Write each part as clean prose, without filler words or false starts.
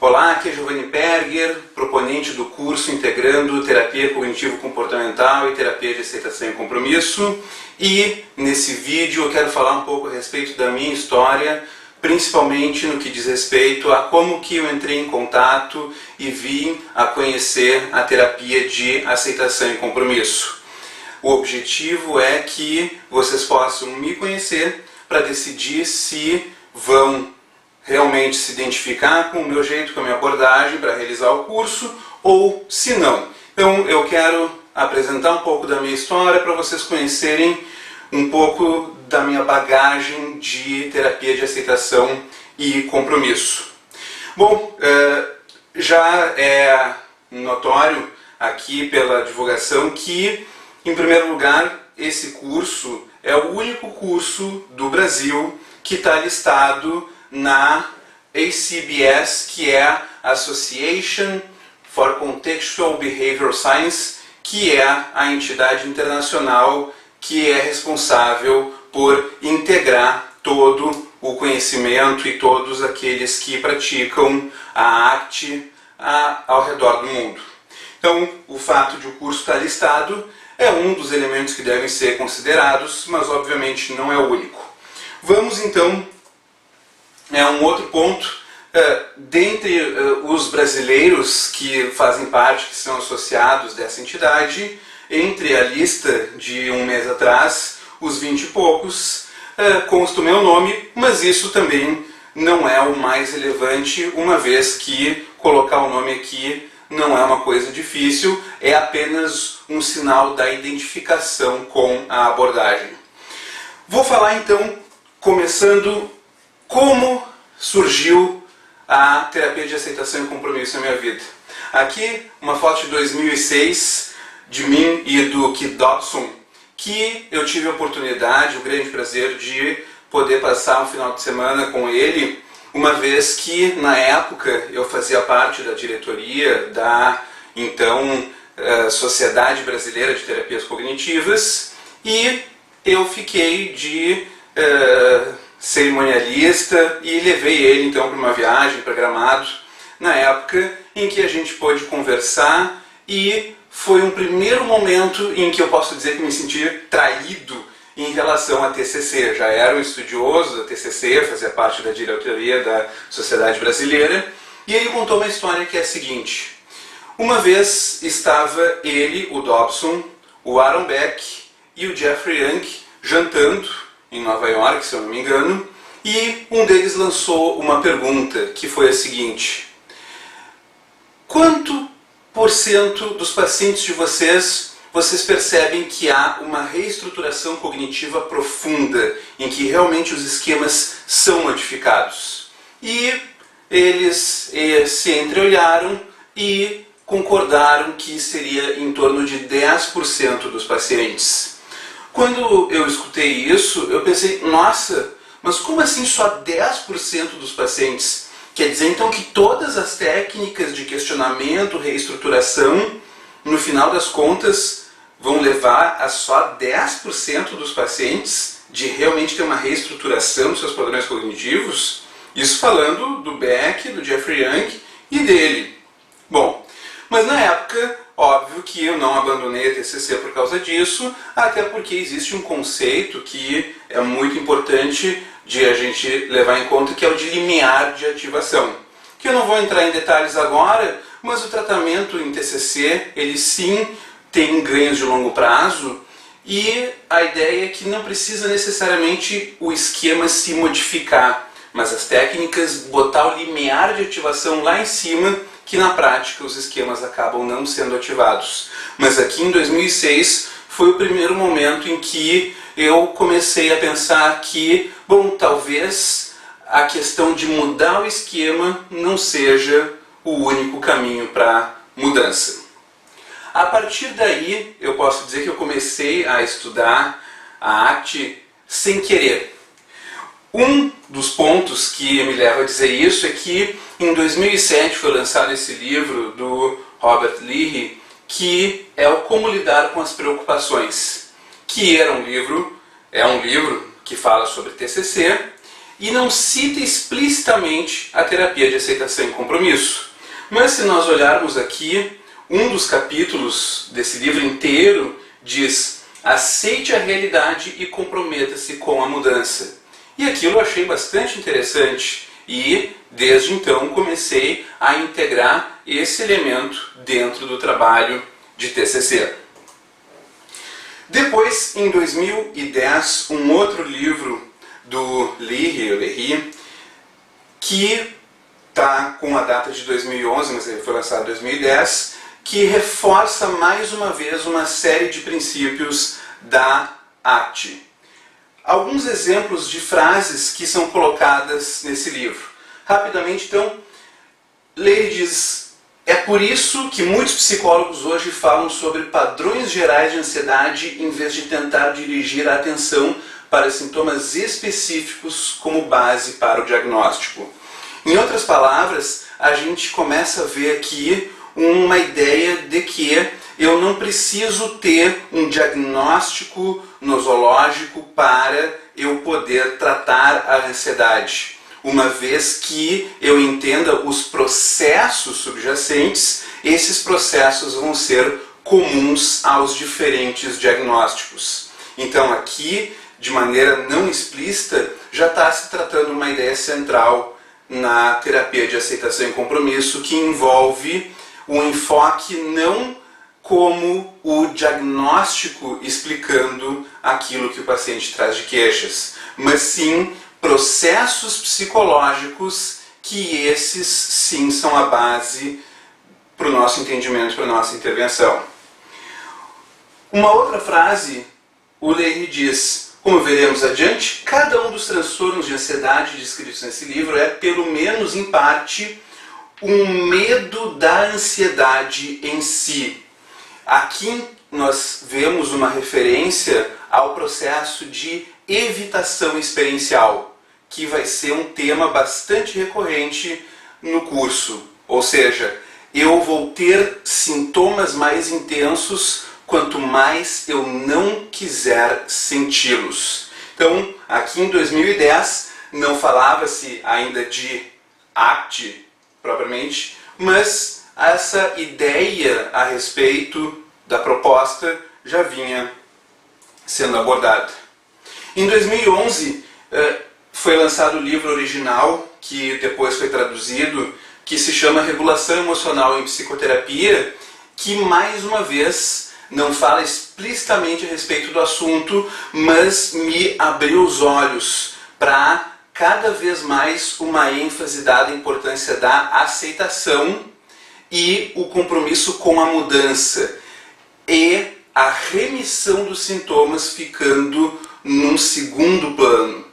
Olá, aqui é Giovanni Berger, proponente do curso integrando terapia cognitivo-comportamental e terapia de aceitação e compromisso. E nesse vídeo eu quero falar um pouco a respeito da minha história, principalmente no que diz respeito a como que eu entrei em contato e vim a conhecer a terapia de aceitação e compromisso. O objetivo é que vocês possam me conhecer para decidir se vão realmente se identificar com o meu jeito, com a minha abordagem para realizar o curso ou se não. Então eu quero apresentar um pouco da minha história para vocês conhecerem um pouco da minha bagagem de terapia de aceitação e compromisso. Bom, já é notório aqui pela divulgação que, em primeiro lugar, esse curso é o único curso do Brasil que está listado na ACBS, que é a Association for Contextual Behavioral Science, que é a entidade internacional que é responsável por integrar todo o conhecimento e todos aqueles que praticam a arte ao redor do mundo. Então, o fato de o curso estar listado é um dos elementos que devem ser considerados, mas obviamente não é o único. Vamos então um outro ponto. Dentre os brasileiros que fazem parte, que são associados dessa entidade, entre a lista de um mês atrás, os 20 e poucos, consta o meu nome, mas isso também não é o mais relevante, uma vez que colocar o nome aqui não é uma coisa difícil, é apenas um sinal da identificação com a abordagem. Vou falar então, começando, como surgiu a terapia de aceitação e compromisso na minha vida. Aqui, uma foto de 2006, de mim e do Keith Dobson, que eu tive a oportunidade, o grande prazer de poder passar um final de semana com ele, uma vez que, na época, eu fazia parte da diretoria da, então, Sociedade Brasileira de Terapias Cognitivas, e eu fiquei de cerimonialista e levei ele então para uma viagem para Gramado, na época em que a gente pôde conversar, e foi um primeiro momento em que eu posso dizer que me senti traído em relação à TCC. Já era um estudioso da TCC, fazia parte da diretoria da Sociedade Brasileira, e ele contou uma história que é a seguinte: uma vez estava ele, o Dobson, o Aaron Beck e o Jeffrey Young jantando em Nova York, se eu não me engano, e um deles lançou uma pergunta que foi a seguinte: quanto por cento dos pacientes de vocês percebem que há uma reestruturação cognitiva profunda, em que realmente os esquemas são modificados? E eles se entreolharam e concordaram que seria em torno de 10% dos pacientes. Quando eu escutei isso, eu pensei, nossa, mas como assim só 10% dos pacientes? Quer dizer então que todas as técnicas de questionamento, reestruturação, no final das contas, vão levar a só 10% dos pacientes de realmente ter uma reestruturação dos seus padrões cognitivos? Isso falando do Beck, do Jeffrey Young e dele. Bom, mas na época, óbvio que eu não abandonei a TCC por causa disso, até porque existe um conceito que é muito importante de a gente levar em conta, que é o de limiar de ativação. Que eu não vou entrar em detalhes agora, mas o tratamento em TCC, ele sim tem ganhos de longo prazo, e a ideia é que não precisa necessariamente o esquema se modificar, mas as técnicas botar o limiar de ativação lá em cima, que na prática os esquemas acabam não sendo ativados. Mas aqui em 2006 foi o primeiro momento em que eu comecei a pensar que, bom, talvez a questão de mudar o esquema não seja o único caminho para mudança. A partir daí, eu posso dizer que eu comecei a estudar a arte sem querer. Um dos pontos que me leva a dizer isso é que em 2007 foi lançado esse livro do Robert Leahy, que é o Como Lidar com as Preocupações, que é um livro que fala sobre TCC, e não cita explicitamente a terapia de aceitação e compromisso. Mas se nós olharmos aqui, um dos capítulos desse livro inteiro diz: aceite a realidade e comprometa-se com a mudança. E aquilo eu achei bastante interessante e desde então comecei a integrar esse elemento dentro do trabalho de TCC. Depois, em 2010, um outro livro do Lehy, que está com a data de 2011, mas ele foi lançado em 2010, que reforça mais uma vez uma série de princípios da ACT. Alguns exemplos de frases que são colocadas nesse livro. Rapidamente, então, Lehy diz: é por isso que muitos psicólogos hoje falam sobre padrões gerais de ansiedade em vez de tentar dirigir a atenção para sintomas específicos como base para o diagnóstico. Em outras palavras, a gente começa a ver aqui uma ideia de que eu não preciso ter um diagnóstico nosológico para eu poder tratar a ansiedade. Uma vez que eu entenda os processos subjacentes, esses processos vão ser comuns aos diferentes diagnósticos. Então aqui, de maneira não explícita, já está se tratando uma ideia central na terapia de aceitação e compromisso, que envolve um enfoque não como o diagnóstico explicando aquilo que o paciente traz de queixas, mas sim processos psicológicos que esses sim são a base para o nosso entendimento, para a nossa intervenção. Uma outra frase, o Lehy diz: como veremos adiante, cada um dos transtornos de ansiedade descritos nesse livro é, pelo menos em parte, um medo da ansiedade em si. Aqui nós vemos uma referência ao processo de evitação experiencial, que vai ser um tema bastante recorrente no curso. Ou seja, eu vou ter sintomas mais intensos quanto mais eu não quiser senti-los. Então, aqui em 2010, não falava-se ainda de ACT propriamente, mas essa ideia a respeito da proposta já vinha sendo abordada. Em 2011, foi lançado o livro original, que depois foi traduzido, que se chama Regulação Emocional em Psicoterapia, que mais uma vez não fala explicitamente a respeito do assunto, mas me abriu os olhos para cada vez mais uma ênfase dada à importância da aceitação e o compromisso com a mudança e a remissão dos sintomas ficando num segundo plano.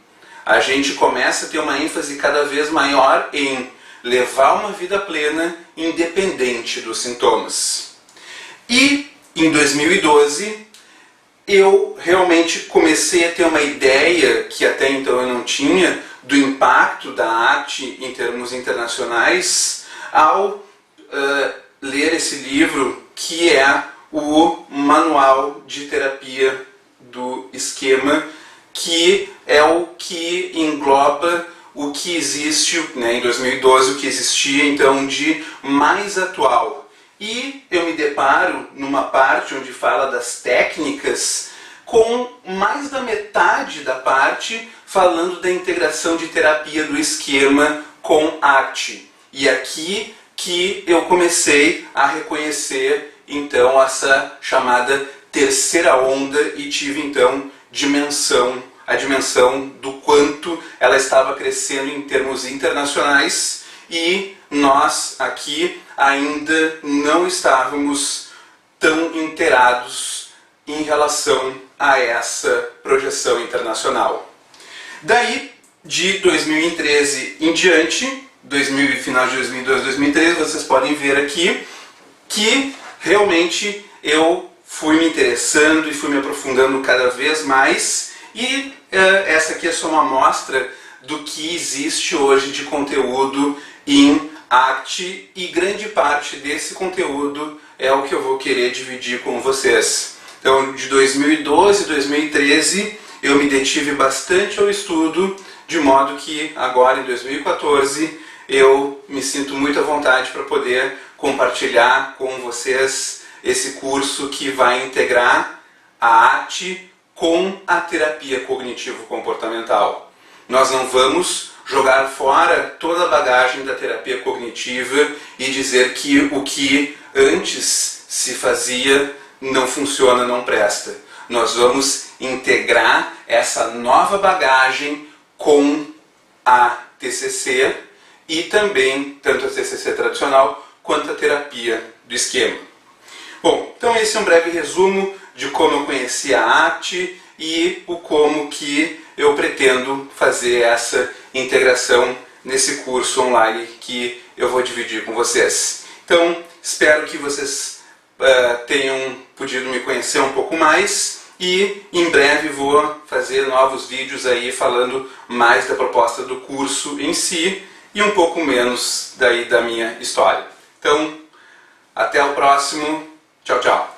A gente começa a ter uma ênfase cada vez maior em levar uma vida plena independente dos sintomas. E em 2012 eu realmente comecei a ter uma ideia que até então eu não tinha do impacto da ACT em termos internacionais ao ler esse livro, que é o Manual de Terapia do Esquema, que é o que engloba o que existe, né, em 2012, o que existia então de mais atual. E eu me deparo numa parte onde fala das técnicas, com mais da metade da parte falando da integração de terapia do esquema com ACT. E aqui que eu comecei a reconhecer então essa chamada terceira onda e tive então a dimensão do quanto ela estava crescendo em termos internacionais, e nós aqui ainda não estávamos tão inteirados em relação a essa projeção internacional. Daí, de 2013 em diante, final de 2012, 2013, vocês podem ver aqui que realmente eu fui me interessando e fui me aprofundando cada vez mais, e essa aqui é só uma amostra do que existe hoje de conteúdo em ACT, e grande parte desse conteúdo é o que eu vou querer dividir com vocês. Então, de 2012 a 2013, eu me detive bastante ao estudo de modo que agora em 2014 eu me sinto muito à vontade para poder compartilhar com vocês esse curso que vai integrar a arte com a terapia cognitivo-comportamental. Nós não vamos jogar fora toda a bagagem da terapia cognitiva e dizer que o que antes se fazia não funciona, não presta. Nós vamos integrar essa nova bagagem com a TCC e também tanto a TCC tradicional quanto a terapia do esquema. Bom, então esse é um breve resumo de como eu conheci a arte e o como que eu pretendo fazer essa integração nesse curso online que eu vou dividir com vocês. Então, espero que vocês tenham podido me conhecer um pouco mais e em breve vou fazer novos vídeos aí falando mais da proposta do curso em si e um pouco menos daí da minha história. Então, até o próximo. Tchau, tchau.